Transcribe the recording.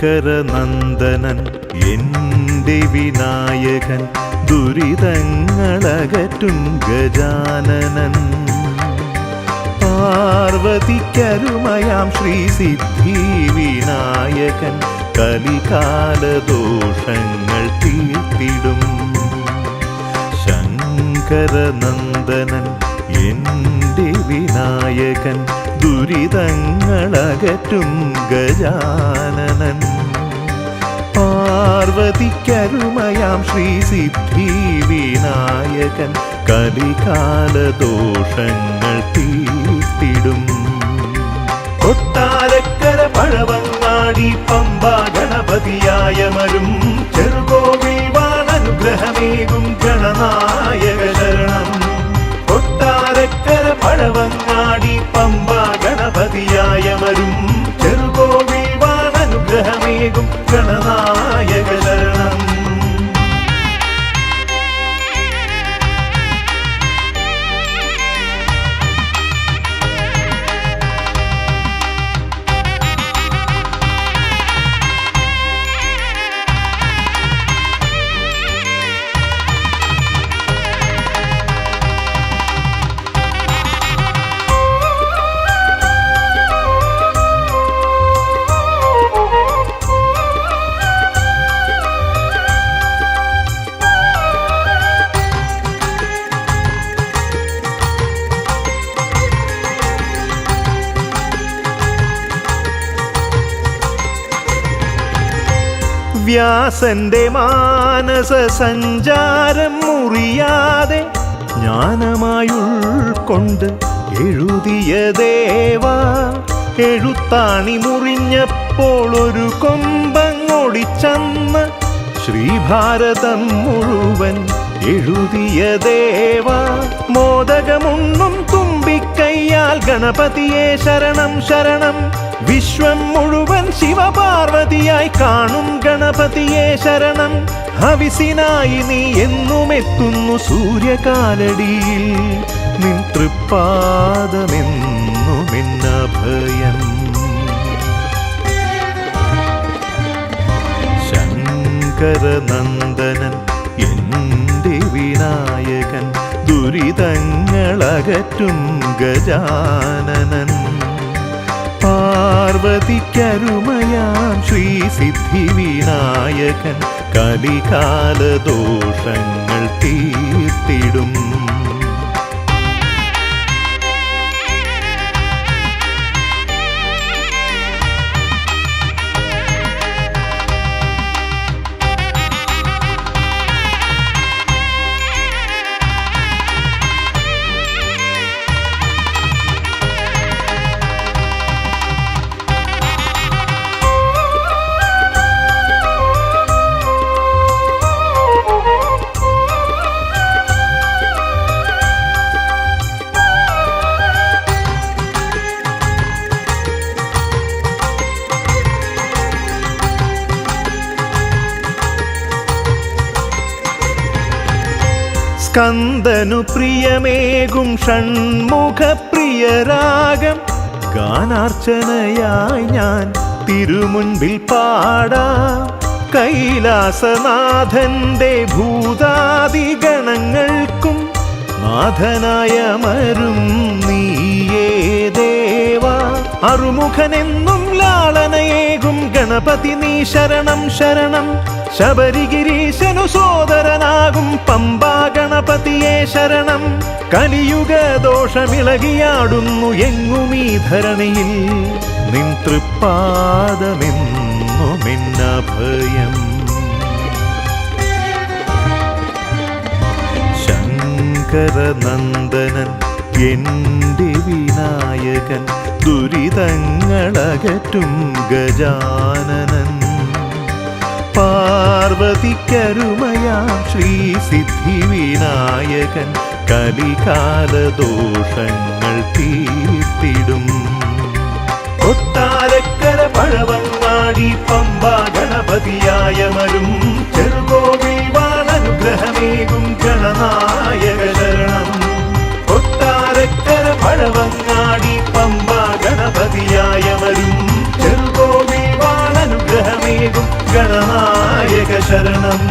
ശങ്കരനന്ദനൻ എൻ്റെ വിനായകൻ ദുരിതങ്ങളകറ്റും ഗജാനനൻ പാർവതിക്കരുമയാം ശ്രീസിദ്ധി വിനായകൻ കലികാലദോഷങ്ങൾ തീർത്തിടും ശങ്കരനന്ദനൻ എൻ്റെ വിനായകൻ ദുരിതങ്ങളകറ്റും ഗജാനനൻ പാർവതിക്കരുമയാം ശ്രീസിദ്ധി വിനായകൻ കലികാലദോഷങ്ങൾ തീർത്തിടും കൊട്ടാരക്കര പഴവങ്ങാടി പമ്പ ഗണപതിയായമരും ചെറുകോവിൽ വാണനുഗ്രഹമേകും ഗണനായക ശരണം കൊട്ടാരക്കര പഴവങ്ങാടി പമ്പ ഗണപതിയായമരും ചെറുകോവിൽ വാണനുഗ്രഹമേകും ഗണനായക ശരണം വ്യാസന്റെ മാനസ സഞ്ചാരം മുറിയാതെ ജ്ഞാനമായുൾക്കൊണ്ട് എഴുതിയ ദേവാ എഴുത്താണി മുറിഞ്ഞപ്പോൾ ഒരു കൊമ്പങ്ങൊടിച്ചന്ന് ശ്രീഭാരതം മുഴുവൻ എഴുതിയ ദേവാ മോദകമുണ്ണും തുമ്പിക്കയ്യാൽ ഗണപതിയെ ശരണം ശരണം വിശ്വം മുഴുവൻ ശിവപാർവതിയായി കാണും ഗണപതിയെ ശരണം ഹവിസിനായി നീ എന്നുമെത്തുന്നു സൂര്യകാലടിയിൽ നിൻ തൃപ്പാദമെന്നുമെന്നഭയം ശങ്കരനന്ദനൻ എൻ്റെ വിനായകൻ ദുരിതങ്ങളകറ്റും ഗജാനനൻ പാർവതിക്കരുമയാം ശ്രീസിദ്ധി വിനായകൻ കലികാലദോഷങ്ങൾ തീർത്തിടും സ്കന്ദനു പ്രിയമേകും ഷൺമുഖപ്രിയരാഗം ഗാനാർച്ചനയായി ഞാൻ തിരുമുൻപിൽ പാടാ കൈലാസനാഥന്റെ ഭൂതാദിഗണങ്ങൾക്കും നാഥനായമരും നീയേ ദേവാ അറുമുഖനെന്നും ലാളനയേകും ഗണപതി നീ ശരണം ശരണം ശബരിഗിരീശനു സോദരനാകും പമ്പാ ഗണപതിയെ ശരണം കലിയുഗ ദോഷമിളകിയാടുന്നു എങ്ങുമീ ധരണിയിൽ നിൻ തൃപ്പാദമെന്നുമെന്നഭയം ശങ്കരനന്ദനൻ എൻ്റെ വിനായകൻ ദുരിതങ്ങളകറ്റും ഗജാനനൻ പാർവതിക്കരുമയാം ശ്രീസിദ്ധി വിനായകൻ കലികാലദോഷങ്ങൾ തീർത്തിടും കൊട്ടാരക്കര പഴവങ്ങാടി പമ്പ ഗണപതിയായമരും ചെറുകോവിൽ വാണനുഗ്രഹമേകും ഗണനായക ശരണം കൊട്ടാരക്കര പഴവങ്ങാടി പമ്പ ഗണപതിയായമരും ചെറുകോവിൽ വാണനുഗ്രഹമേ ഗണനായക ശരണം.